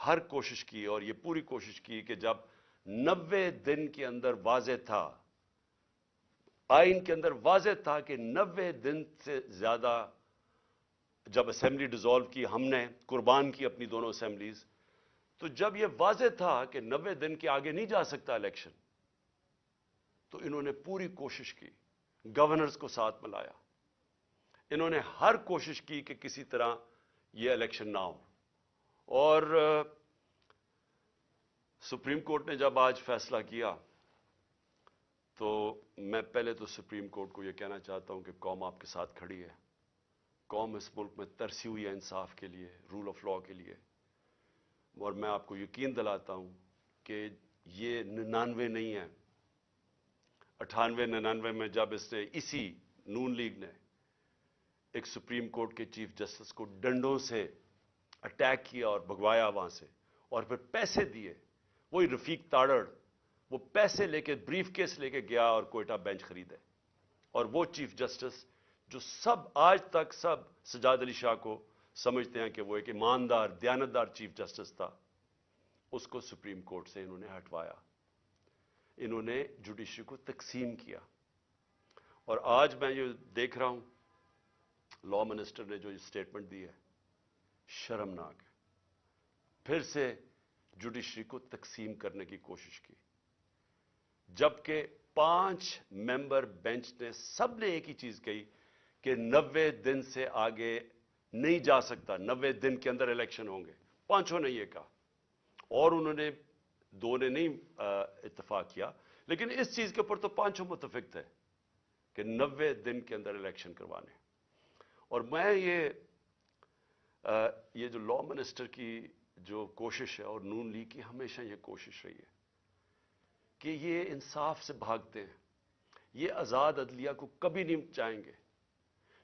ہر کوشش کی اور یہ پوری کوشش کی کہ جب 90 دن کے اندر واضح تھا، آئین کے اندر واضح تھا کہ 90 دن سے زیادہ، جب اسمبلی ڈیزالو کی ہم نے، قربان کی اپنی دونوں اسمبلیز، تو جب یہ واضح تھا کہ 90 دن کے آگے نہیں جا سکتا الیکشن، تو انہوں نے پوری کوشش کی، گورنرز کو ساتھ ملایا، انہوں نے ہر کوشش کی کہ کسی طرح یہ الیکشن نہ ہو. اور سپریم کورٹ نے جب آج فیصلہ کیا تو میں پہلے تو سپریم کورٹ کو یہ کہنا چاہتا ہوں کہ قوم آپ کے ساتھ کھڑی ہے. قوم اس ملک میں ترسی ہوئی ہے انصاف کے لیے، رول آف لا کے لیے. اور میں آپ کو یقین دلاتا ہوں کہ یہ 99 نہیں ہے، 98 99 میں جب اس نے اسی نون لیگ نے ایک سپریم کورٹ کے چیف جسٹس کو ڈنڈوں سے اٹیک کیا اور بھگوایا وہاں سے، اور پھر پیسے دیے، وہی رفیق تاڑڑ وہ پیسے لے کے بریف کیس لے کے گیا اور کوئٹہ بینچ خریدے. اور وہ چیف جسٹس جو سب آج تک سب سجاد علی شاہ کو سمجھتے ہیں کہ وہ ایک ایماندار دیانتدار چیف جسٹس تھا، اس کو سپریم کورٹ سے انہوں نے ہٹوایا. انہوں نے جوڈیشری کو تقسیم کیا. اور آج میں یہ دیکھ رہا ہوں لا منسٹر نے جو یہ سٹیٹمنٹ دی ہے، شرمناک ہے. پھر سے جوڈیشری کو تقسیم کرنے کی کوشش کی، جبکہ 5 ممبر بینچ نے سب نے ایک ہی چیز کہی کہ 90 دن سے آگے نہیں جا سکتا، 90 دن کے اندر الیکشن ہوں گے. 5 نے یہ کہا، اور انہوں نے 2 نے نہیں اتفاق کیا، لیکن اس چیز کے اوپر تو 5 متفق تھے کہ 90 دن کے اندر الیکشن کروانے. اور میں یہ جو لا منسٹر کی جو کوشش ہے اور نون لیگ کی ہمیشہ یہ کوشش رہی ہے کہ یہ انصاف سے بھاگتے ہیں، یہ آزاد عدلیہ کو کبھی نہیں چاہیں گے،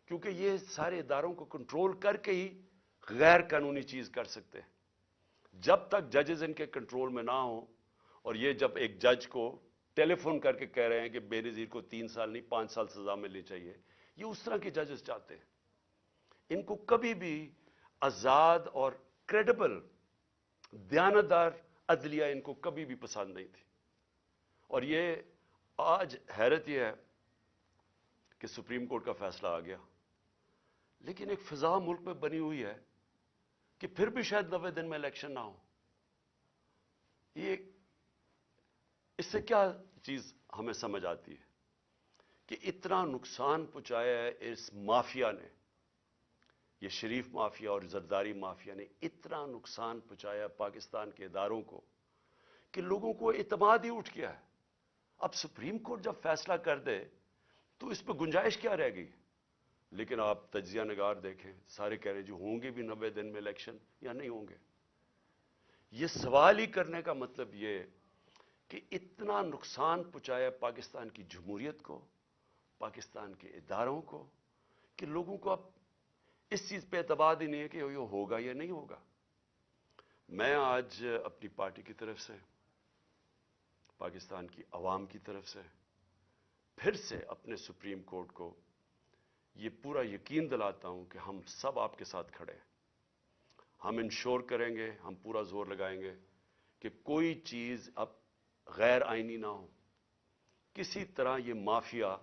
کیونکہ یہ سارے اداروں کو کنٹرول کر کے ہی غیر قانونی چیز کر سکتے ہیں. جب تک ججز ان کے کنٹرول میں نہ ہوں، اور یہ جب ایک جج کو ٹیلی فون کر کے کہہ رہے ہیں کہ بے نظیر کو 3 سال نہیں 5 سال سزا ملنی چاہیے، یہ اس طرح کے ججز چاہتے ہیں. ان کو کبھی بھی آزاد اور کریڈیبل دیانتدار عدلیہ ان کو کبھی بھی پسند نہیں تھی. اور یہ آج حیرت یہ ہے کہ سپریم کورٹ کا فیصلہ آ گیا، لیکن ایک فضا ملک میں بنی ہوئی ہے کہ پھر بھی شاید 90 دن میں الیکشن نہ ہو. یہ اس سے کیا چیز ہمیں سمجھ آتی ہے کہ اتنا نقصان پہنچایا ہے اس مافیا نے، یہ شریف مافیا اور زرداری مافیا نے اتنا نقصان پہنچایا پاکستان کے اداروں کو کہ لوگوں کو اعتماد ہی اٹھ گیا ہے. اب سپریم کورٹ جب فیصلہ کر دے تو اس پہ گنجائش کیا رہ گئی؟ لیکن آپ تجزیہ نگار دیکھیں، سارے کہہ رہے جو ہوں گے بھی 90 دن میں الیکشن یا نہیں ہوں گے. یہ سوال ہی کرنے کا مطلب یہ کہ اتنا نقصان پہنچایا پاکستان کی جمہوریت کو، پاکستان کے اداروں کو، کہ لوگوں کو اب اس چیز پہ اعتماد ہی نہیں ہے کہ یہ ہوگا یا نہیں ہوگا. میں آج اپنی پارٹی کی طرف سے، پاکستان کی عوام کی طرف سے پھر سے اپنے سپریم کورٹ کو یہ پورا یقین دلاتا ہوں کہ ہم سب آپ کے ساتھ کھڑے ہیں. ہم انشور کریں گے، ہم پورا زور لگائیں گے کہ کوئی چیز اب غیر آئینی نہ ہو. کسی طرح یہ مافیا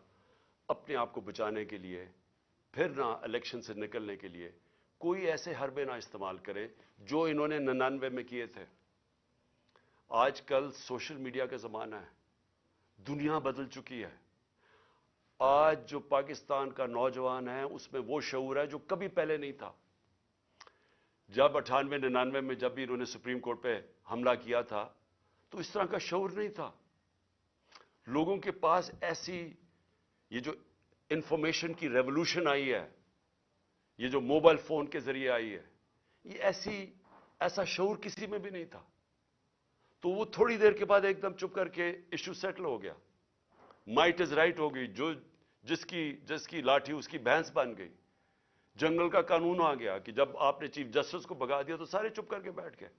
اپنے آپ کو بچانے کے لیے، پھر نہ الیکشن سے نکلنے کے لیے کوئی ایسے حربے نہ استعمال کرے جو انہوں نے 99 میں کیے تھے. آج کل سوشل میڈیا کا زمانہ ہے، دنیا بدل چکی ہے. آج جو پاکستان کا نوجوان ہے اس میں وہ شعور ہے جو کبھی پہلے نہیں تھا. جب 98 99 میں جب بھی انہوں نے سپریم کورٹ پہ حملہ کیا تھا تو اس طرح کا شعور نہیں تھا. لوگوں کے پاس ایسی یہ جو انفارمیشن کی ریولوشن آئی ہے، یہ جو موبائل فون کے ذریعے آئی ہے، یہ ایسا شعور کسی میں بھی نہیں تھا. تو وہ تھوڑی دیر کے بعد ایک دم چپ کر کے ایشو سیٹل ہو گیا. مائٹ از رائٹ ہو گئی، جس کی لاٹھی اس کی بھینس بن گئی. جنگل کا قانون آ گیا کہ جب آپ نے چیف جسٹس کو بھگا دیا تو سارے چپ کر کے بیٹھ گئے.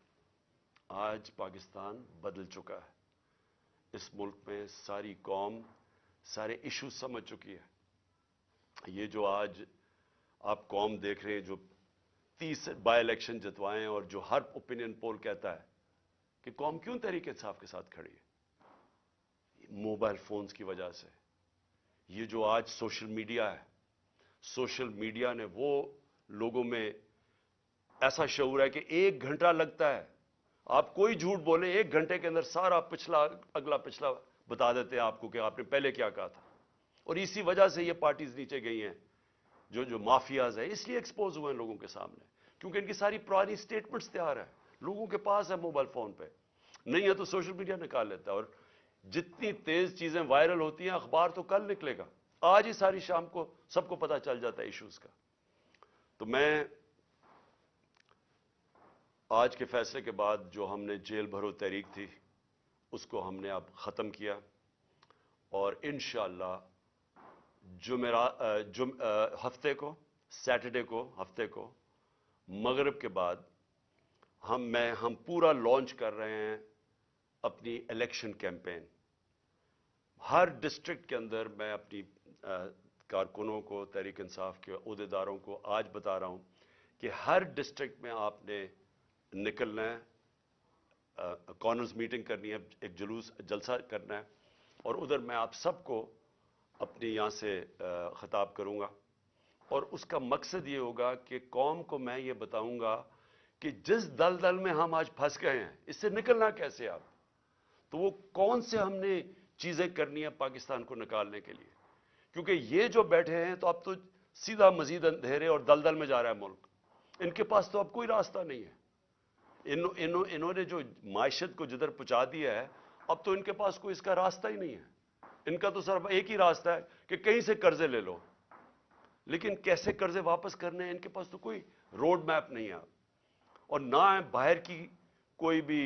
آج پاکستان بدل چکا ہے. اس ملک میں ساری قوم سارے ایشو سمجھ چکی ہے. یہ جو آج آپ قوم دیکھ رہے ہیں جو 30 بائی الیکشن جتوائیں اور جو ہر اوپینین پول کہتا ہے کہ قوم کیوں تحریک انصاف کے ساتھ کھڑی ہے؟ موبائل فونز کی وجہ سے. یہ جو آج سوشل میڈیا ہے، سوشل میڈیا نے وہ لوگوں میں ایسا شعور ہے کہ 1 گھنٹہ لگتا ہے، آپ کوئی جھوٹ بولیں 1 گھنٹے کے اندر سارا اگلا پچھلا بتا دیتے ہیں آپ کو کہ آپ نے پہلے کیا کہا تھا. اور اسی وجہ سے یہ پارٹیز نیچے گئی ہیں، جو مافیاز ہیں اس لیے ایکسپوز ہوئے ہیں لوگوں کے سامنے، کیونکہ ان کی ساری پرانی سٹیٹمنٹس تیار ہیں، لوگوں کے پاس ہے موبائل فون پہ. نہیں ہے تو سوشل میڈیا نکال لیتا ہے، اور جتنی تیز چیزیں وائرل ہوتی ہیں اخبار تو کل نکلے گا، آج ہی ساری شام کو سب کو پتا چل جاتا ہے ایشوز کا. تو میں آج کے فیصلے کے بعد جو ہم نے جیل بھرو تحریک تھی اس کو ہم نے اب ختم کیا، اور انشاءاللہ سیٹرڈے کو ہفتے کو مغرب کے بعد ہم پورا لانچ کر رہے ہیں اپنی الیکشن کیمپین. ہر ڈسٹرکٹ کے اندر میں اپنی کارکنوں کو، تحریک انصاف کے عہدیداروں کو آج بتا رہا ہوں کہ ہر ڈسٹرکٹ میں آپ نے نکلنا ہے، کارنرز میٹنگ کرنی ہے، ایک جلسہ کرنا ہے، اور ادھر میں آپ سب کو اپنے یہاں سے خطاب کروں گا. اور اس کا مقصد یہ ہوگا کہ قوم کو میں یہ بتاؤں گا کہ جس دلدل میں ہم آج پھنس گئے ہیں اس سے نکلنا کیسے آپ، تو وہ کون سے ہم نے چیزیں کرنی ہیں پاکستان کو نکالنے کے لیے. کیونکہ یہ جو بیٹھے ہیں تو اب تو سیدھا مزید اندھیرے اور دلدل میں جا رہا ہے ملک، ان کے پاس تو اب کوئی راستہ نہیں ہے. انہوں نے جو معیشت کو جدھر پہنچا دیا ہے اب تو ان کے پاس کوئی اس کا راستہ ہی نہیں ہے. ان کا تو صرف ایک ہی راستہ ہے کہ کہیں سے قرضے لے لو، لیکن کیسے قرضے واپس کرنے ہیں ان کے پاس تو کوئی روڈ میپ نہیں ہے. اور نہ باہر کی کوئی بھی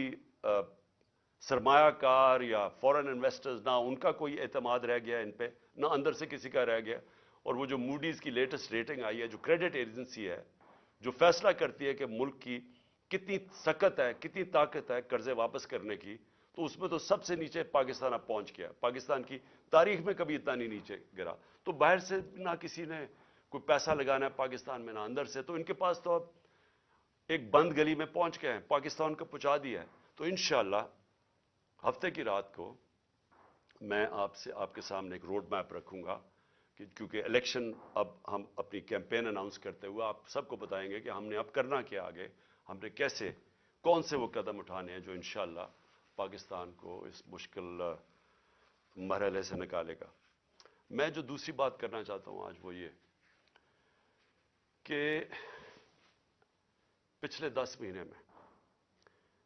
سرمایہ کار یا فورن انویسٹرز، نہ ان کا کوئی اعتماد رہ گیا ان پہ، نہ اندر سے کسی کا رہ گیا. اور وہ جو موڈیز کی لیٹسٹ ریٹنگ آئی ہے، جو کریڈٹ ایجنسی ہے جو فیصلہ کرتی ہے کہ ملک کی کتنی سکت ہے، کتنی طاقت ہے قرضے واپس کرنے کی، تو اس میں تو سب سے نیچے پاکستان اب پہنچ گیا. پاکستان کی تاریخ میں کبھی اتنا نہیں نیچے گرا. تو باہر سے نہ کسی نے کوئی پیسہ لگانا ہے پاکستان میں، نہ اندر سے، تو ان کے پاس تو اب ایک بند گلی میں پہنچ گئے ہیں، پاکستان کو پہنچا دیا ہے. تو انشاءاللہ ہفتے کی رات کو میں آپ کے سامنے ایک روڈ میپ رکھوں گا، کیونکہ الیکشن اب ہم اپنی کیمپین اناؤنس کرتے ہوئے آپ سب کو بتائیں گے کہ ہم نے اب کرنا کیا، آگے ہم نے کیسے کون سے وہ قدم اٹھانے ہیں جو انشاءاللہ پاکستان کو اس مشکل مرحلے سے نکالے گا. میں جو دوسری بات کرنا چاہتا ہوں آج وہ یہ کہ پچھلے 10 مہینے میں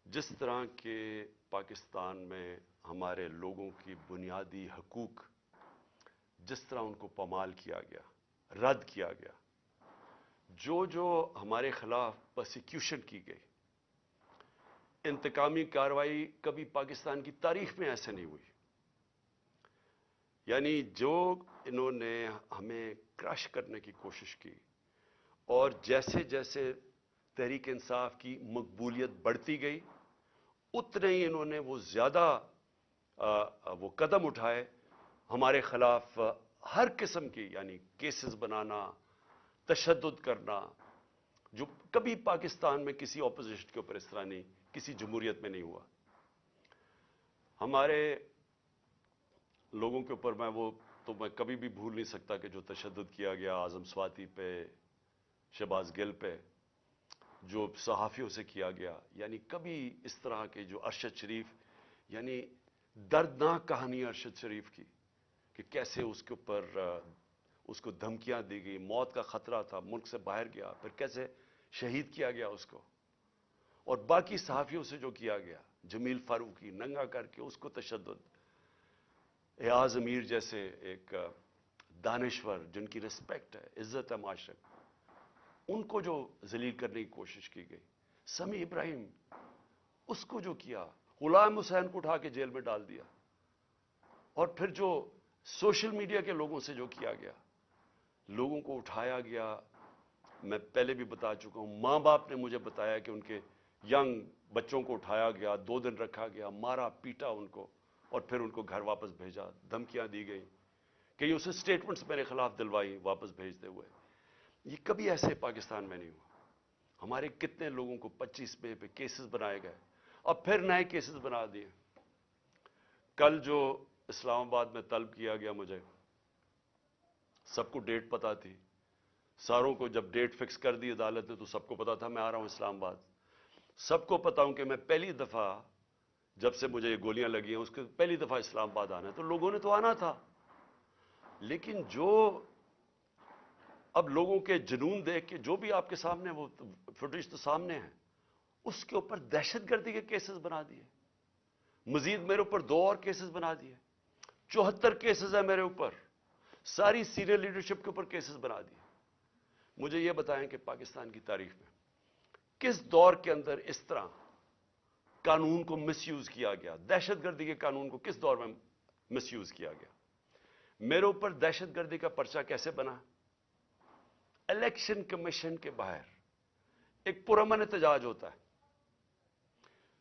جس طرح کے پاکستان میں ہمارے لوگوں کی بنیادی حقوق جس طرح ان کو پامال کیا گیا، رد کیا گیا، جو ہمارے خلاف پرسیکیوشن کی گئی، انتقامی کارروائی کبھی پاکستان کی تاریخ میں ایسے نہیں ہوئی. یعنی جو انہوں نے ہمیں کرش کرنے کی کوشش کی، اور جیسے جیسے تحریک انصاف کی مقبولیت بڑھتی گئی اتنے ہی انہوں نے وہ زیادہ وہ قدم اٹھائے ہمارے خلاف ہر قسم کی، یعنی کیسز بنانا، تشدد کرنا، جو کبھی پاکستان میں کسی اپوزیشن کے اوپر اس طرح نہیں، کسی جمہوریت میں نہیں ہوا. ہمارے لوگوں کے اوپر میں کبھی بھی بھول نہیں سکتا کہ جو تشدد کیا گیا اعظم سواتی پہ، شہباز گل پہ، جو صحافیوں سے کیا گیا، یعنی کبھی اس طرح کے جو ارشد شریف، یعنی دردناک کہانی ارشد شریف کی کہ کیسے اس کے اوپر اس کو دھمکیاں دی گئی، موت کا خطرہ تھا، ملک سے باہر گیا، پھر کیسے شہید کیا گیا اس کو، اور باقی صحافیوں سے جو کیا گیا، جمیل فاروقی ننگا کر کے اس کو تشدد، ایاز امیر جیسے ایک دانشور جن کی رسپیکٹ ہے، عزت ہے معاشرے میں، ان کو جو ذلیل کرنے کی کوشش کی گئی، سمیع ابراہیم اس کو جو کیا، غلام حسین کو اٹھا کے جیل میں ڈال دیا، اور پھر جو سوشل میڈیا کے لوگوں سے جو کیا گیا، لوگوں کو اٹھایا گیا. میں پہلے بھی بتا چکا ہوں، ماں باپ نے مجھے بتایا کہ ان کے ینگ بچوں کو اٹھایا گیا، 2 دن رکھا گیا، مارا پیٹا ان کو، اور پھر ان کو گھر واپس بھیجا، دھمکیاں دی گئی، کئی اسے سٹیٹمنٹس میرے خلاف دلوائی واپس بھیجتے ہوئے. یہ کبھی ایسے پاکستان میں نہیں ہوا. ہمارے کتنے لوگوں کو 25 مئی پہ کیسز بنائے گئے، اب پھر نئے کیسز بنا دیے۔ کل جو اسلام آباد میں طلب کیا گیا مجھے، سب کو ڈیٹ پتا تھی، ساروں کو جب ڈیٹ فکس کر دی عدالت نے تو سب کو پتا تھا میں آ رہا ہوں اسلام آباد۔ سب کو پتا ہوں کہ میں پہلی دفعہ جب سے مجھے یہ گولیاں لگی ہیں اس کے پہلی دفعہ اسلام آباد آنا ہے، تو لوگوں نے تو آنا تھا، لیکن جو اب لوگوں کے جنون دیکھ کے جو بھی آپ کے سامنے وہ فوٹیج تو سامنے ہے، اس کے اوپر دہشت گردی کے کیسز بنا دیے، مزید میرے اوپر 2 اور کیسز بنا دیے، 74 کیسز ہیں میرے اوپر، ساری سینئر لیڈرشپ کے اوپر کیسز بنا دیے۔ مجھے یہ بتائیں کہ پاکستان کی تاریخ میں کس دور کے اندر اس طرح قانون کو مس یوز کیا گیا، دہشت گردی کے قانون کو کس دور میں مس یوز کیا گیا؟ میرے اوپر دہشت گردی کا پرچہ کیسے بنا؟ الیکشن کمیشن کے باہر ایک پرامن احتجاج ہوتا ہے۔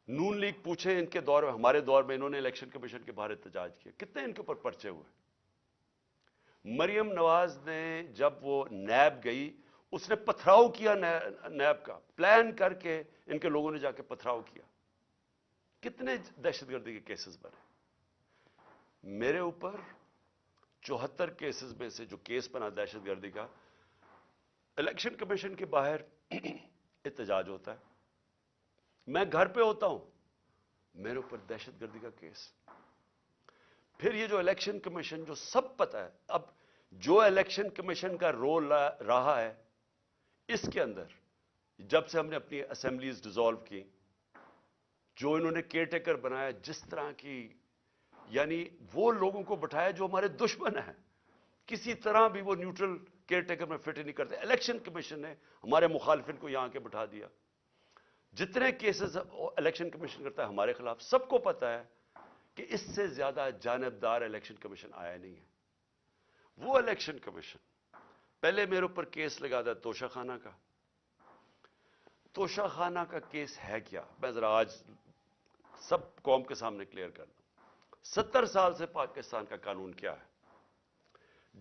نون لیگ پوچھیں ان کے دور میں، ہمارے دور میں انہوں نے الیکشن کمیشن کے باہر احتجاج کیا، کتنے ان کے اوپر پرچے ہوئے؟ مریم نواز نے جب وہ نیب گئی، اس نے پتھراؤ کیا نیب کا، پلان کر کے ان کے لوگوں نے جا کے پتھراؤ کیا، کتنے دہشت گردی کے کیسز بنے؟ میرے اوپر 74 کیسز میں سے جو کیس بنا دہشت گردی کا، الیکشن کمیشن کے باہر احتجاج ہوتا ہے، میں گھر پہ ہوتا ہوں، میرے اوپر دہشت گردی کا کیس۔ پھر یہ جو الیکشن کمیشن جو سب پتا ہے، اب جو الیکشن کمیشن کا رول رہا ہے اس کے اندر، جب سے ہم نے اپنی اسمبلیز ڈیزالو کی، جو انہوں نے کیئر ٹیکر بنایا، جس طرح کی یعنی وہ لوگوں کو بٹھایا جو ہمارے دشمن ہیں، کسی طرح بھی وہ نیوٹرل کیئر ٹیکر میں فٹ نہیں کرتے، الیکشن کمیشن نے ہمارے مخالفین کو یہاں کے بٹھا دیا۔ جتنے کیسز الیکشن کمیشن کرتا ہے ہمارے خلاف، سب کو پتا ہے کہ اس سے زیادہ جانبدار الیکشن کمیشن آیا نہیں ہے۔ وہ الیکشن کمیشن پہلے میرے اوپر کیس لگا تھا توشہ خانہ کا۔ توشہ خانہ کا کیس ہے کیا، میں ذرا آج سب قوم کے سامنے کلیئر کر دوں۔ 70 سال سے پاکستان کا قانون کیا ہے؟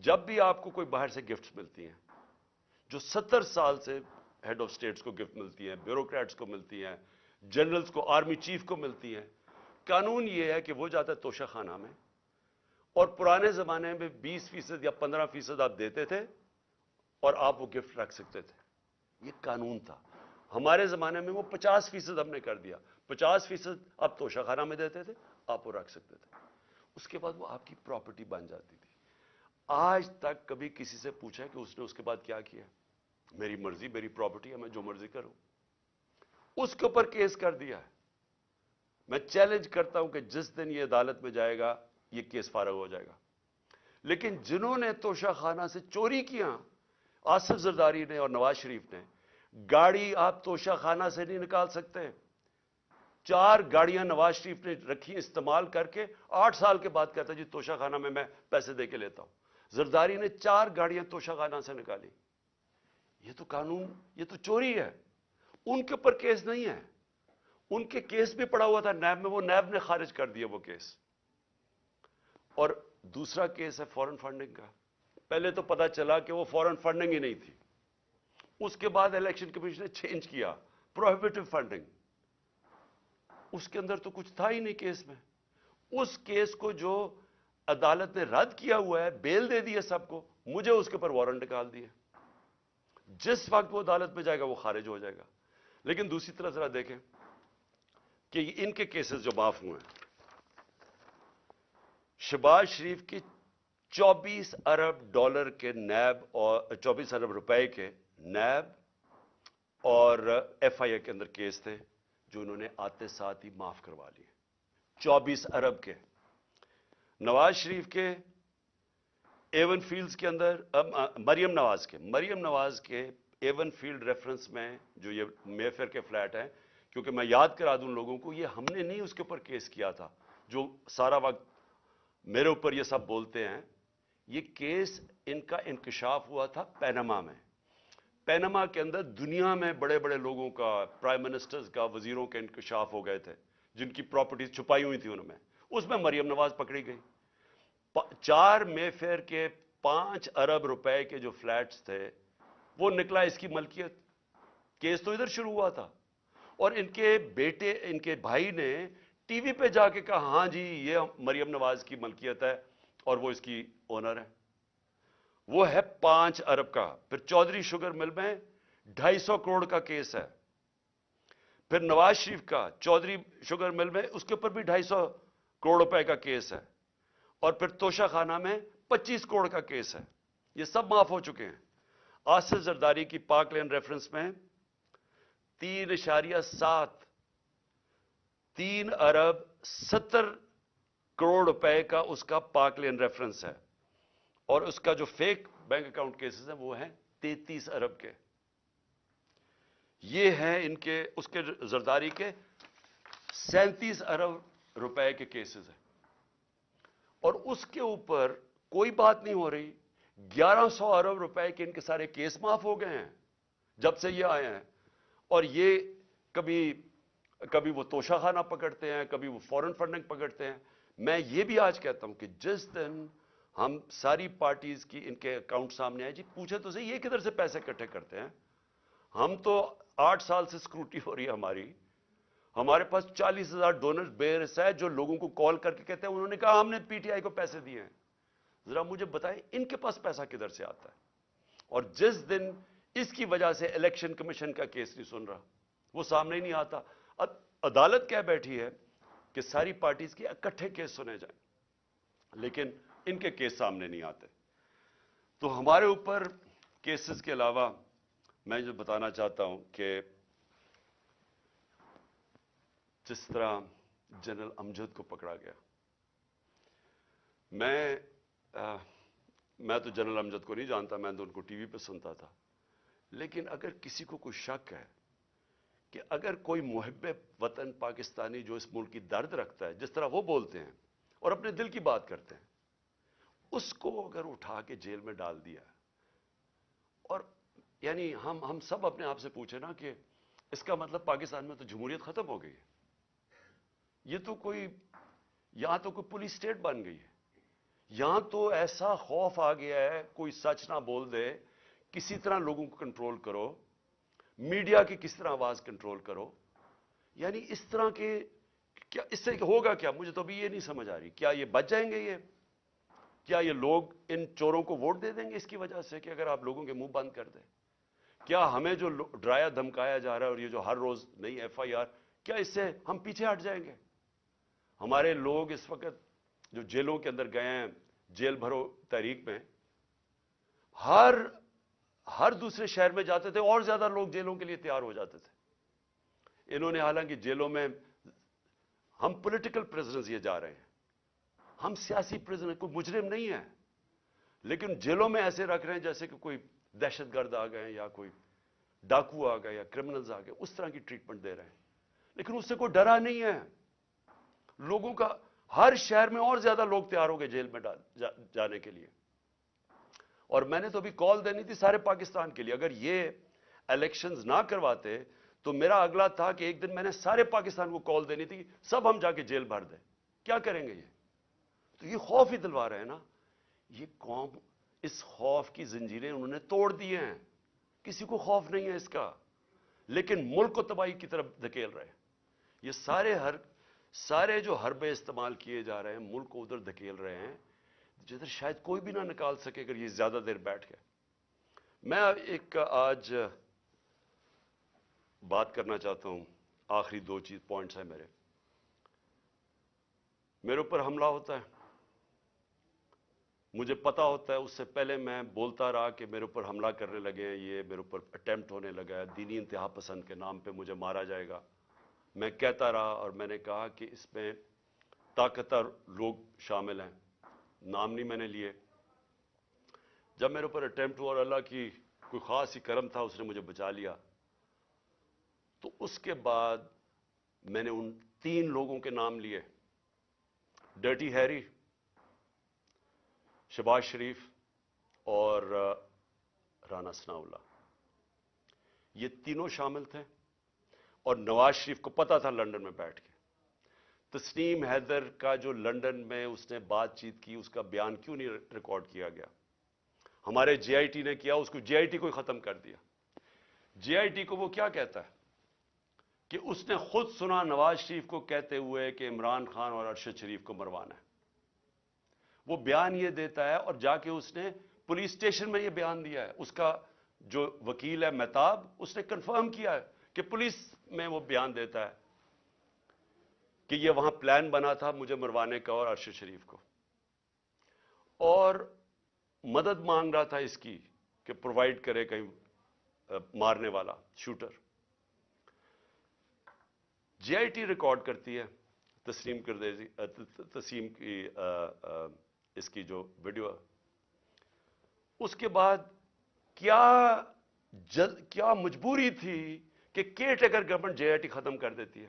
جب بھی آپ کو کوئی باہر سے گفٹس ملتی ہیں، جو 70 سال سے ہیڈ آف سٹیٹس کو گفٹ ملتی ہیں، بیوروکریٹس کو ملتی ہیں، جنرلز کو، آرمی چیف کو ملتی ہیں، قانون یہ ہے کہ وہ جاتا ہے توشہ خانہ میں، اور پرانے زمانے میں 20% یا 15% آپ دیتے تھے اور آپ وہ گفٹ رکھ سکتے تھے، یہ قانون تھا۔ ہمارے زمانے میں وہ 50% ہم نے کر دیا، 50% آپ توشہ خانہ میں دیتے تھے، آپ وہ رکھ سکتے تھے، اس کے بعد وہ آپ کی پراپرٹی بن جاتی تھی۔ آج تک کبھی کسی سے پوچھا کہ اس نے اس کے بعد کیا کیا؟ میری مرضی، میری پراپرٹی ہے، میں جو مرضی کروں۔ اس کے اوپر کیس کر دیا ہے۔ میں چیلنج کرتا ہوں کہ جس دن یہ عدالت میں جائے گا یہ کیس فارغ ہو جائے گا۔ لیکن جنہوں نے توشہ خانہ سے چوری کیا، آصف زرداری نے اور نواز شریف نے، گاڑی آپ توشہ خانہ سے نہیں نکال سکتے۔ 4 گاڑیاں نواز شریف نے رکھی استعمال کر کے، 8 سال کے بعد کہتا جی توشہ خانہ میں پیسے دے کے لیتا ہوں۔ زرداری نے 4 گاڑیاں توشہ خانہ سے نکالی۔ یہ تو قانون، یہ تو چوری ہے۔ ان کے اوپر کیس نہیں ہے، ان کے کیس بھی پڑا ہوا تھا نیب میں، وہ نیب نے خارج کر دیا وہ کیس۔ اور دوسرا کیس ہے فورن فنڈنگ کا۔ پہلے تو پتا چلا کہ وہ فورن فنڈنگ ہی نہیں تھی، اس کے بعد الیکشن کمیشن نے چینج کیا، پروہیبٹیو فنڈنگ، اس کے اندر تو کچھ تھا ہی نہیں کیس میں۔ اس کیس کو جو عدالت نے رد کیا ہوا ہے، بیل دے دی ہے سب کو، مجھے اس کے اوپر وارنٹ نکال دیے، جس وقت وہ عدالت میں جائے گا وہ خارج ہو جائے گا۔ لیکن دوسری طرف ذرا دیکھیں کہ ان کے کیسز جو معاف ہوئے ہیں، شہباز شریف کی 24 ارب ڈالر کے نیب اور 24 ارب روپے کے نیب اور ایف آئی اے کے اندر کیس تھے جو انہوں نے آتے ساتھ ہی معاف کروا لیے، 24 ارب کے۔ نواز شریف کے ایون فیلڈز کے اندر، مریم نواز کے ایون فیلڈ ریفرنس میں جو یہ مے فیئر کے فلیٹ ہیں، کیونکہ میں یاد کرا دوں لوگوں کو، یہ ہم نے نہیں اس کے اوپر کیس کیا تھا جو سارا وقت میرے اوپر یہ سب بولتے ہیں۔ یہ کیس ان کا انکشاف ہوا تھا پینما میں۔ پینما کے اندر دنیا میں بڑے بڑے لوگوں کا، پرائم منسٹرز کا، وزیروں کے انکشاف ہو گئے تھے جن کی پراپرٹیز چھپائی ہوئی تھی ان میں، اس میں مریم نواز پکڑی گئی۔ 4 مے فیئر کے 5 ارب روپے کے جو فلیٹس تھے وہ نکلا اس کی ملکیت۔ کیس تو ادھر شروع ہوا تھا، اور ان کے بیٹے، ان کے بھائی نے ٹی وی پہ جا کے کہا ہاں جی یہ مریم نواز کی ملکیت ہے اور وہ اس کی اونر ہے. وہ ہے 5 ارب کا. پھر چودھری شوگر مل میں 250 کروڑ کا کیس ہے. پھر نواز شریف کا چودھری شوگر مل میں اس کے اوپر بھی 250 کروڑ روپے کا کیس ہے. اور پھر توشہ خانہ میں 25 کروڑ کا کیس ہے. یہ سب معاف ہو چکے ہیں. آصف زرداری کی پاک لین ریفرنس میں 3.7 3 ارب 70 کروڑ روپے کا اس کا پاک لین ریفرنس ہے. اور اس کا جو فیک بینک اکاؤنٹ کیسز ہیں وہ ہیں 33 ارب کے. یہ ہیں ان کے، اس کے زرداری کے 37 ارب روپے کے کیسز ہیں. اور اس کے اوپر کوئی بات نہیں ہو رہی. 1100 ارب روپے کے ان کے سارے کیس معاف ہو گئے ہیں جب سے یہ آئے ہیں. اور یہ کبھی وہ توشہ خانہ پکڑتے ہیں، کبھی وہ فورن فنڈنگ پکڑتے ہیں. میں یہ بھی آج کہتا ہوں کہ جس دن ہم ساری پارٹیز کی ان کے اکاؤنٹ سامنے آئے، جی پوچھے تو صحیح یہ کدھر سے پیسے اکٹھے کرتے ہیں. ہم تو 8 سال سے اسکروٹی ہو رہی ہے ہماری. ہمارے پاس 40,000 ڈونر بیرس ہے جو لوگوں کو کال کر کے کہتے ہیں انہوں نے کہا ہم نے پی ٹی آئی کو پیسے دیے ہیں. ذرا مجھے بتائیں ان کے پاس پیسہ کدھر سے آتا ہے. اور جس دن اس کی وجہ سے الیکشن کمیشن کا کیس نہیں سن رہا، وہ سامنے ہی نہیں آتا. عدالت کہہ بیٹھی ہے کہ ساری پارٹیز کے اکٹھے کیس سنے جائیں، لیکن ان کے کیس سامنے نہیں آتے. تو ہمارے اوپر کیسز کے علاوہ میں جو بتانا چاہتا ہوں کہ جس طرح جنرل امجد کو پکڑا گیا، میں تو جنرل امجد کو نہیں جانتا، میں تو ان کو ٹی وی پہ سنتا تھا. لیکن اگر کسی کو کوئی شک ہے کہ اگر کوئی محب وطن پاکستانی جو اس ملک کی درد رکھتا ہے، جس طرح وہ بولتے ہیں اور اپنے دل کی بات کرتے ہیں، اس کو اگر اٹھا کے جیل میں ڈال دیا، اور یعنی ہم سب اپنے آپ سے پوچھیں نا کہ اس کا مطلب پاکستان میں تو جمہوریت ختم ہو گئی ہے. یہ تو کوئی، یہاں تو کوئی پولیس اسٹیٹ بن گئی ہے. یہاں تو ایسا خوف آ گیا ہے کوئی سچ نہ بول دے، کسی طرح لوگوں کو کنٹرول کرو، میڈیا کی کس طرح آواز کنٹرول کرو. یعنی اس طرح کے کیا اس سے ہوگا کیا؟ مجھے تو ابھی یہ نہیں سمجھ آ رہی. کیا یہ بچ جائیں گے؟ کیا یہ لوگ ان چوروں کو ووٹ دے دیں گے اس کی وجہ سے کہ اگر آپ لوگوں کے منہ بند کر دیں؟ کیا ہمیں جو ڈرایا دھمکایا جا رہا ہے اور یہ جو ہر روز نئی ایف آئی آر، کیا اس سے ہم پیچھے ہٹ جائیں گے؟ ہمارے لوگ اس وقت جو جیلوں کے اندر گئے ہیں، جیل بھرو تحریک میں، ہر دوسرے شہر میں جاتے تھے اور زیادہ لوگ جیلوں کے لیے تیار ہو جاتے تھے. انہوں نے حالانکہ جیلوں میں، ہم پولیٹیکل پریزنرز یہ جا رہے ہیں، ہم سیاسی پریزنر، کوئی مجرم نہیں ہے، لیکن جیلوں میں ایسے رکھ رہے ہیں جیسے کہ کوئی دہشت گرد آ گئے یا کوئی ڈاکو آ گئے یا کرمنلز آ گئے، اس طرح کی ٹریٹمنٹ دے رہے ہیں. لیکن اس سے کوئی ڈرا نہیں ہے. لوگوں کا ہر شہر میں اور زیادہ لوگ تیار ہو گئے جیل میں جانے کے لیے. اور میں نے تو ابھی کال دینی تھی سارے پاکستان کے لیے. اگر یہ الیکشنز نہ کرواتے تو میرا اگلا تھا کہ ایک دن میں نے سارے پاکستان کو کال دینی تھی، سب ہم جا کے جیل بھر دیں. کیا کریں گے یہ؟ تو یہ خوف ہی دلوا رہے ہیں نا. یہ قوم اس خوف کی زنجیریں انہوں نے توڑ دی ہیں. کسی کو خوف نہیں ہے اس کا، لیکن ملک کو تباہی کی طرف دھکیل رہے ہیں. یہ سارے جو حربے استعمال کیے جا رہے ہیں ملک کو ادھر دھکیل رہے ہیں جدھر شاید کوئی بھی نہ نکال سکے اگر یہ زیادہ دیر بیٹھ گئے. میں ایک آج بات کرنا چاہتا ہوں، آخری 2 پوائنٹس ہیں میرے اوپر حملہ ہوتا ہے، مجھے پتا ہوتا ہے، اس سے پہلے میں بولتا رہا کہ میرے اوپر حملہ کرنے لگے ہیں، یہ میرے اوپر اٹیمپٹ ہونے لگا ہے، دینی انتہا پسند کے نام پہ مجھے مارا جائے گا. میں کہتا رہا اور میں نے کہا کہ اس میں طاقتور لوگ شامل ہیں، نام نہیں میں نے لیے. جب میرے اوپر اٹیمپٹ ہوا اور اللہ کی کوئی خاص ہی کرم تھا، اس نے مجھے بچا لیا، تو اس کے بعد میں نے ان 3 لوگوں کے نام لیے: ڈرٹی ہیری، شہباز شریف اور رانا ثناء اللہ. یہ تینوں شامل تھے. اور نواز شریف کو پتا تھا لندن میں بیٹھ کے. تسنیم حیدر کا جو لندن میں اس نے بات چیت کی، اس کا بیان کیوں نہیں ریکارڈ کیا گیا؟ ہمارے جے آئی ٹی نے کیا، اس کو جے آئی ٹی کو ہی ختم کر دیا. JIT کو وہ کیا کہتا ہے کہ اس نے خود سنا نواز شریف کو کہتے ہوئے کہ عمران خان اور ارشد شریف کو مروانا ہے. وہ بیان یہ دیتا ہے اور جا کے اس نے پولیس اسٹیشن میں یہ بیان دیا ہے. اس کا جو وکیل ہے مہتاب, اس نے کنفرم کیا ہے کہ پولیس میں وہ بیان دیتا ہے کہ یہ وہاں پلان بنا تھا مجھے مروانے کا اور ارشد شریف کو, اور مدد مانگ رہا تھا اس کی کہ پرووائڈ کرے کہیں مارنے والا شوٹر. JIT ریکارڈ کرتی ہے تسیم کی اس کی جو ویڈیو ہے. اس کے بعد کیا مجبوری تھی کہ کیئر ٹیکر گورنمنٹ JIT ختم کر دیتی ہے,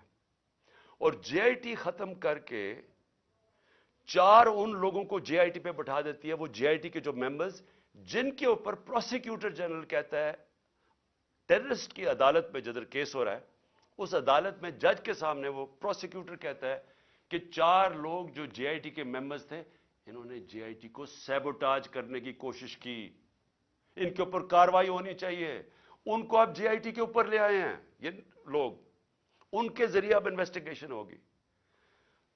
اور JIT ختم کر کے 4 ان لوگوں کو JIT پہ بٹھا دیتی ہے, وہ JIT کے جو ممبرز جن کے اوپر پروسیکیوٹر جنرل کہتا ہے ٹیررسٹ کی عدالت میں جدھر کیس ہو رہا ہے, اس عدالت میں جج کے سامنے وہ پروسیکیوٹر کہتا ہے کہ 4 لوگ جو JIT کے ممبرز تھے انہوں نے JIT کو سیبوٹاج کرنے کی کوشش کی, ان کے اوپر کارروائی ہونی چاہیے. ان کو آپ JIT کے اوپر لے آئے ہیں یہ لوگ, ان کے ذریعے اب انویسٹیگیشن ہوگی.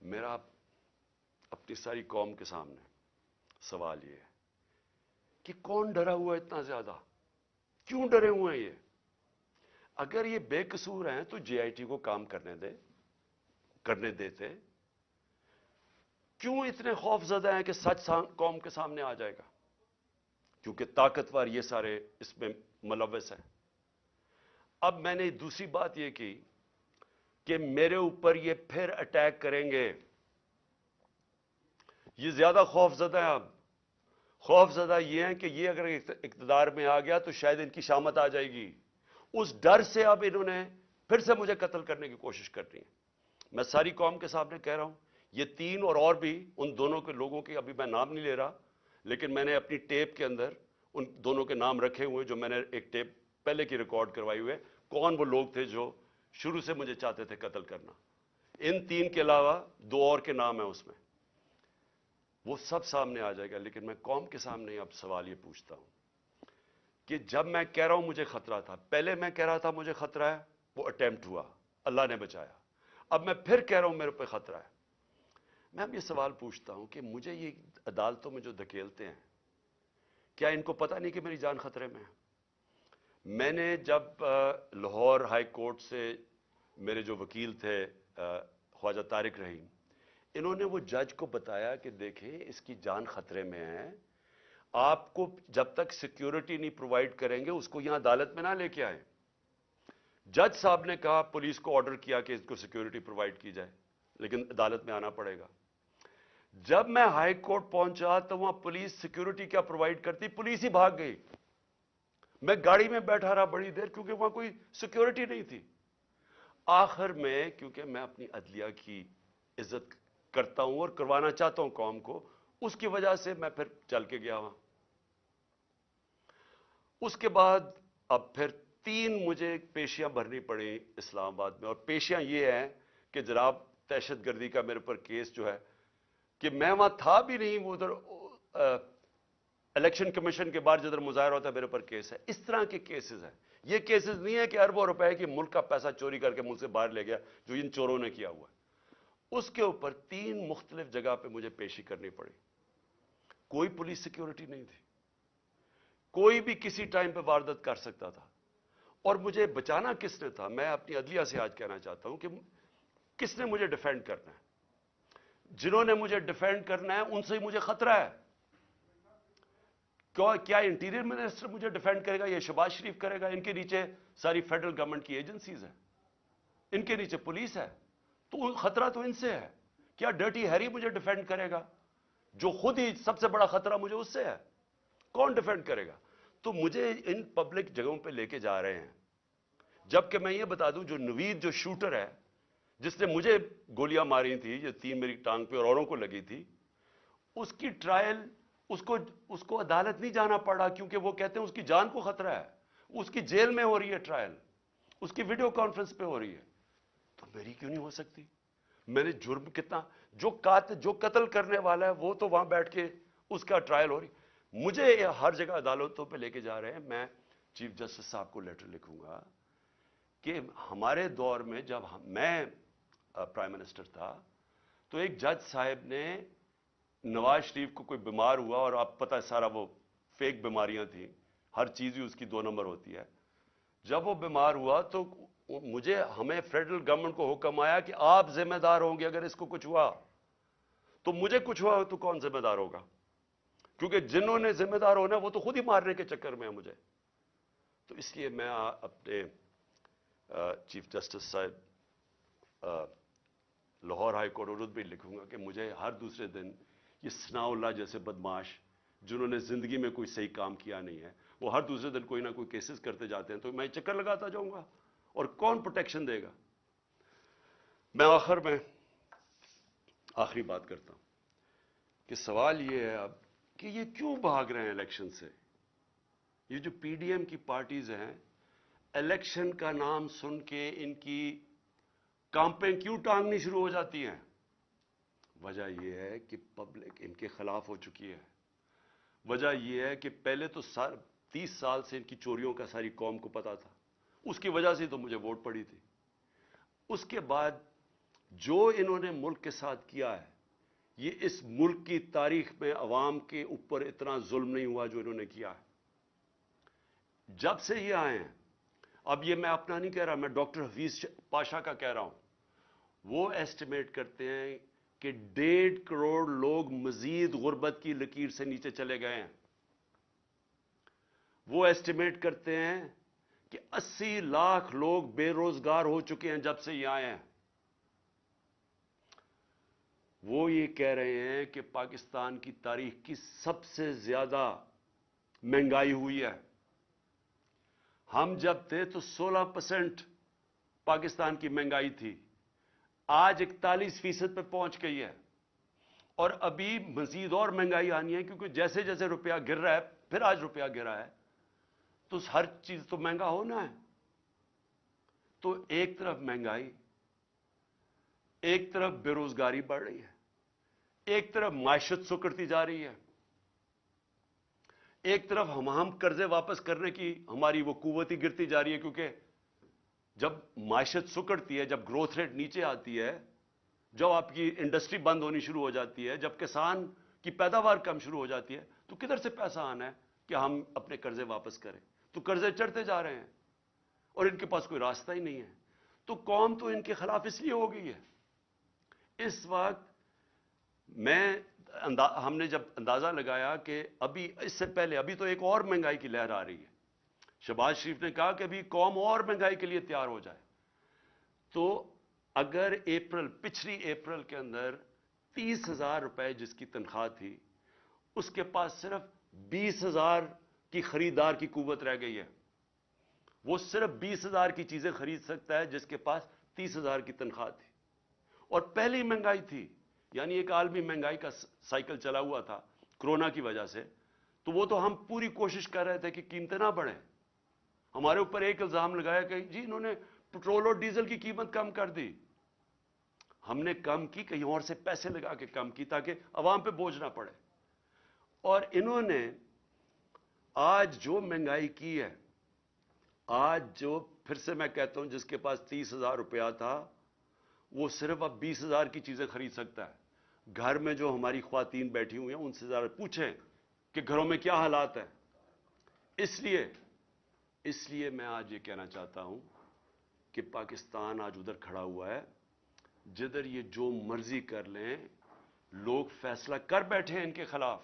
میرا اپنی ساری قوم کے سامنے سوال یہ ہے کہ کون ڈرا ہوا ہے اتنا زیادہ؟ کیوں ڈرے ہوئے ہیں یہ؟ اگر یہ بے قصور ہیں تو JIT کو کام کرنے دیتے. کیوں اتنے خوف زدہ ہیں کہ سچ قوم کے سامنے آ جائے گا؟ کیونکہ طاقتور یہ سارے اس میں ملوث ہیں. اب میں نے دوسری بات یہ کی کہ میرے اوپر یہ پھر اٹیک کریں گے. یہ زیادہ خوف زدہ ہیں. اب خوف زدہ یہ ہیں کہ یہ اگر اقتدار میں آ گیا تو شاید ان کی شامت آ جائے گی. اس ڈر سے اب انہوں نے پھر سے مجھے قتل کرنے کی کوشش کرنی ہے. میں ساری قوم کے سامنے کہہ رہا ہوں, یہ 3 اور بھی ان دونوں کے لوگوں کے ابھی میں نام نہیں لے رہا, لیکن میں نے اپنی ٹیپ کے اندر ان دونوں کے نام رکھے ہوئے جو میں نے ایک ٹیپ پہلے کی ریکارڈ کروائی ہوئے, کون وہ لوگ تھے جو شروع سے مجھے چاہتے تھے قتل کرنا. ان 3 کے علاوہ 2 اور کے نام ہیں اس میں, وہ سب سامنے آ جائے گا. لیکن میں قوم کے سامنے اب سوال یہ پوچھتا ہوں کہ جب میں کہہ رہا ہوں مجھے خطرہ تھا, پہلے میں کہہ رہا تھا مجھے خطرہ ہے, وہ اٹیمپٹ ہوا, اللہ نے بچایا. اب میں پھر کہہ رہا ہوں میرے پہ خطرہ ہے. میں اب یہ سوال پوچھتا ہوں کہ مجھے یہ عدالتوں میں جو دھکیلتے ہیں, کیا ان کو پتہ نہیں کہ میری جان خطرے میں ہے؟ میں نے جب لاہور ہائی کورٹ سے میرے جو وکیل تھے خواجہ طارق رحیم, انہوں نے وہ جج کو بتایا کہ دیکھیں اس کی جان خطرے میں ہے, آپ کو جب تک سیکیورٹی نہیں پرووائڈ کریں گے اس کو یہاں عدالت میں نہ لے کے آئیں. جج صاحب نے کہا, پولیس کو آرڈر کیا کہ اس کو سیکیورٹی پرووائڈ کی جائے, لیکن عدالت میں آنا پڑے گا. جب میں ہائی کورٹ پہنچا تو وہاں پولیس سیکیورٹی کیا پرووائڈ کرتی, پولیس ہی بھاگ گئی. میں گاڑی میں بیٹھا رہا بڑی دیر کیونکہ وہاں کوئی سیکیورٹی نہیں تھی. آخر میں کیونکہ میں اپنی عدلیہ کی عزت کرتا ہوں اور کروانا چاہتا ہوں قوم کو, اس کی وجہ سے میں پھر چل کے گیا وہاں. اس کے بعد اب پھر 3 مجھے پیشیاں بھرنی پڑی اسلام آباد میں, اور پیشیاں یہ ہیں کہ جناب دہشت گردی کا میرے پر کیس جو ہے کہ میں وہاں تھا بھی نہیں, وہ ادھر الیکشن کمیشن کے بعد جدھر مظاہرہ ہوتا ہے میرے پر کیس ہے. اس طرح کے کیسز ہیں. یہ کیسز نہیں ہے کہ اربوں روپے کی ملک کا پیسہ چوری کر کے ملک سے باہر لے گیا جو ان چوروں نے کیا ہوا ہے. اس کے اوپر 3 مختلف جگہ پہ مجھے پیشی کرنی پڑی. کوئی پولیس سیکیورٹی نہیں تھی, کوئی بھی کسی ٹائم پہ واردات کر سکتا تھا. اور مجھے بچانا کس نے تھا؟ میں اپنی عدلیہ سے آج کہنا چاہتا ہوں کہ کس نے مجھے ڈیفینڈ کرنا ہے؟ جنہوں نے مجھے ڈیفینڈ کرنا ہے ان سے ہی مجھے خطرہ ہے. کیا انٹیریئر منسٹر مجھے ڈیفینڈ کرے گا یا شہباز شریف کرے گا؟ ان کے نیچے ساری فیڈرل گورنمنٹ کی ایجنسیز ہیں, ان کے نیچے پولیس ہے, تو خطرہ تو ان سے ہے. کیا ڈرٹی ہیری مجھے ڈیفینڈ کرے گا جو خود ہی سب سے بڑا خطرہ مجھے اس سے ہے؟ کون ڈیفینڈ کرے گا؟ تو مجھے ان پبلک جگہوں پہ لے کے جا رہے ہیں, جبکہ میں یہ بتا دوں جو نوید جو شوٹر ہے جس نے مجھے گولیاں ماری تھی, یہ 3 میری ٹانگ پہ اور اوروں کو لگی تھی, اس کی ٹرائل اس کو عدالت نہیں جانا پڑا کیونکہ وہ کہتے ہیں اس کی جان کو خطرہ ہے. اس کی جیل میں ہو رہی ہے ٹرائل, اس کی ویڈیو کانفرنس پہ ہو رہی ہے. تو میری کیوں نہیں ہو سکتی؟ میں نے جرم کتنا, جو قتل کرنے والا ہے وہ تو وہاں بیٹھ کے اس کا ٹرائل ہو رہی. مجھے ہر جگہ عدالتوں پہ لے کے جا رہے ہیں. میں چیف جسٹس صاحب کو لیٹر لکھوں گا کہ ہمارے دور میں جب میں پرائم منسٹر تھا تو ایک جج صاحب نے نواز شریف کو کوئی بیمار ہوا، اور آپ پتہ ہے سارا وہ فیک بیماریاں تھیں، ہر چیز ہی اس کی 2 نمبر ہوتی ہے. جب وہ بیمار ہوا تو ہمیں فیڈرل گورنمنٹ کو حکم آیا کہ آپ ذمہ دار ہوں گے اگر اس کو کچھ ہوا. تو مجھے کچھ ہوا تو کون ذمہ دار ہوگا؟ کیونکہ جنہوں نے ذمہ دار ہونا وہ تو خود ہی مارنے کے چکر میں ہے مجھے. تو اس لیے میں اپنے چیف جسٹس صاحب لاہور ہائی کورٹ اردو بھی لکھوں گا کہ مجھے ہر دوسرے دن یہ ثناء اللہ جیسے بدماش جنہوں نے زندگی میں کوئی صحیح کام کیا نہیں ہے، وہ ہر دوسرے دن کوئی نہ کوئی کیسز کرتے جاتے ہیں، تو میں چکر لگاتا جاؤں گا اور کون پروٹیکشن دے گا؟ میں آخری بات کرتا ہوں کہ سوال یہ ہے اب کہ یہ کیوں بھاگ رہے ہیں الیکشن سے؟ یہ جو پی ڈی ایم کی پارٹیز ہیں، الیکشن کا نام سن کے ان کی کامپیں کیوں ٹانگنی شروع ہو جاتی ہیں؟ وجہ یہ ہے کہ پبلک ان کے خلاف ہو چکی ہے. وجہ یہ ہے کہ پہلے تو 30 سال سے ان کی چوریوں کا ساری قوم کو پتا تھا، اس کی وجہ سے تو مجھے ووٹ پڑی تھی. اس کے بعد جو انہوں نے ملک کے ساتھ کیا ہے، یہ اس ملک کی تاریخ میں عوام کے اوپر اتنا ظلم نہیں ہوا جو انہوں نے کیا ہے. جب سے یہ آئے ہیں، اب یہ میں اپنا نہیں کہہ رہا، میں ڈاکٹر حفیظ پاشا کا کہہ رہا ہوں، وہ ایسٹیمیٹ کرتے ہیں کہ 1.5 کروڑ لوگ مزید غربت کی لکیر سے نیچے چلے گئے ہیں. وہ ایسٹیمیٹ کرتے ہیں کہ 80 لاکھ لوگ بے روزگار ہو چکے ہیں جب سے یہ آئے ہیں. وہ یہ کہہ رہے ہیں کہ پاکستان کی تاریخ کی سب سے زیادہ مہنگائی ہوئی ہے. ہم جب تھے تو 16% پاکستان کی مہنگائی تھی، آج 41% پہ پہنچ گئی ہے، اور ابھی مزید اور مہنگائی آنی ہے، کیونکہ جیسے جیسے روپیہ گر رہا ہے، پھر آج روپیہ گرا ہے، تو ہر چیز تو مہنگا ہونا ہے. تو ایک طرف مہنگائی، ایک طرف بے روزگاری بڑھ رہی ہے، ایک طرف معیشت سکڑتی جا رہی ہے، ایک طرف ہم قرضے واپس کرنے کی ہماری وہ قوت ہی گرتی جا رہی ہے. کیونکہ جب معیشت سکڑتی ہے، جب گروتھ ریٹ نیچے آتی ہے، جب آپ کی انڈسٹری بند ہونی شروع ہو جاتی ہے، جب کسان کی پیداوار کم شروع ہو جاتی ہے، تو کدھر سے پیسہ آنا ہے کہ ہم اپنے قرضے واپس کریں؟ تو قرضے چڑھتے جا رہے ہیں اور ان کے پاس کوئی راستہ ہی نہیں ہے. تو قوم تو ان کے خلاف اس لیے ہو گئی ہے. اس وقت ہم نے جب اندازہ لگایا کہ ابھی اس سے پہلے ابھی تو ایک اور مہنگائی کی لہر آ رہی ہے، شہباز شریف نے کہا کہ ابھی قوم اور مہنگائی کے لیے تیار ہو جائے. تو اگر پچھلی اپریل کے اندر 30,000 روپے جس کی تنخواہ تھی، اس کے پاس صرف 20,000 کی خریدار کی قوت رہ گئی ہے. وہ صرف 20,000 کی چیزیں خرید سکتا ہے جس کے پاس 30,000 کی تنخواہ تھی. اور پہلی مہنگائی تھی، یعنی ایک عالمی مہنگائی کا سائیکل چلا ہوا تھا کرونا کی وجہ سے. تو وہ تو ہم پوری کوشش کر رہے تھے کہ قیمتیں نہ بڑھیں. ہمارے اوپر ایک الزام لگایا کہ جی انہوں نے پٹرول اور ڈیزل کی قیمت کم کر دی. ہم نے کم کی، کہیں اور سے پیسے لگا کے کم کی تاکہ عوام پہ بوجھ نہ پڑے. اور انہوں نے آج جو مہنگائی کی ہے، آج جو پھر سے میں کہتا ہوں جس کے پاس 30,000 روپیہ تھا وہ صرف اب 20,000 کی چیزیں خرید سکتا ہے. گھر میں جو ہماری خواتین بیٹھی ہوئی ہیں ان سے ذرا پوچھیں کہ گھروں میں کیا حالات ہیں. اس لیے میں آج یہ کہنا چاہتا ہوں کہ پاکستان آج ادھر کھڑا ہوا ہے جدھر یہ جو مرضی کر لیں، لوگ فیصلہ کر بیٹھے ہیں ان کے خلاف.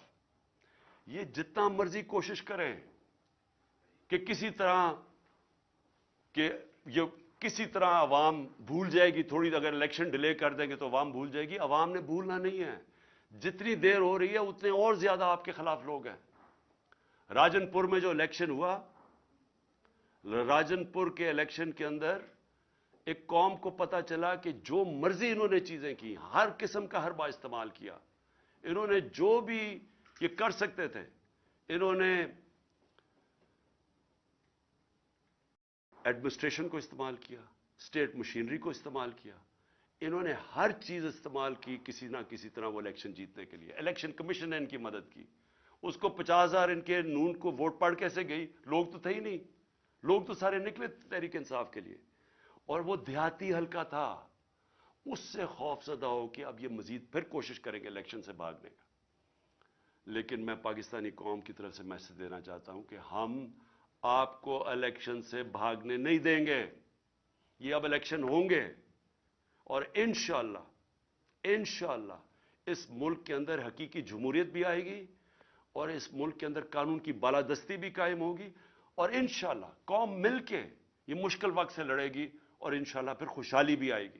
یہ جتنا مرضی کوشش کریں کہ کسی طرح عوام بھول جائے گی، تھوڑی اگر الیکشن ڈیلے کر دیں گے تو عوام بھول جائے گی. عوام نے بھولنا نہیں ہے. جتنی دیر ہو رہی ہے اتنے اور زیادہ آپ کے خلاف لوگ ہیں. راجن پور میں جو الیکشن ہوا، راجن پور کے الیکشن کے اندر ایک قوم کو پتا چلا کہ جو مرضی انہوں نے چیزیں کی، ہر قسم کا حربہ استعمال کیا، انہوں نے جو بھی یہ کر سکتے تھے، انہوں نے ایڈمنسٹریشن کو استعمال کیا، اسٹیٹ مشینری کو استعمال کیا، انہوں نے ہر چیز استعمال کی کسی نہ کسی طرح وہ الیکشن جیتنے کے لیے. الیکشن کمیشن نے ان کی مدد کی. اس کو 50,000 ان کے نون کو ووٹ پڑ کیسے گئی؟ لوگ تو تھے ہی نہیں. لوگ تو سارے نکلے تحریک انصاف کے لیے، اور وہ دیہاتی حلقہ تھا، اس سے خوف زدہ ہو کہ اب یہ مزید پھر کوشش کریں گے الیکشن سے بھاگنے کا۔ لیکن میں پاکستانی قوم کی طرف سے میسج دینا چاہتا ہوں کہ ہم آپ کو الیکشن سے بھاگنے نہیں دیں گے۔ یہ اب الیکشن ہوں گے، اور انشاءاللہ اس ملک کے اندر حقیقی جمہوریت بھی آئے گی، اور اس ملک کے اندر قانون کی بالادستی بھی قائم ہوگی، اور انشاءاللہ قوم مل کے یہ مشکل وقت سے لڑے گی، اور انشاءاللہ پھر خوشحالی بھی آئے گی۔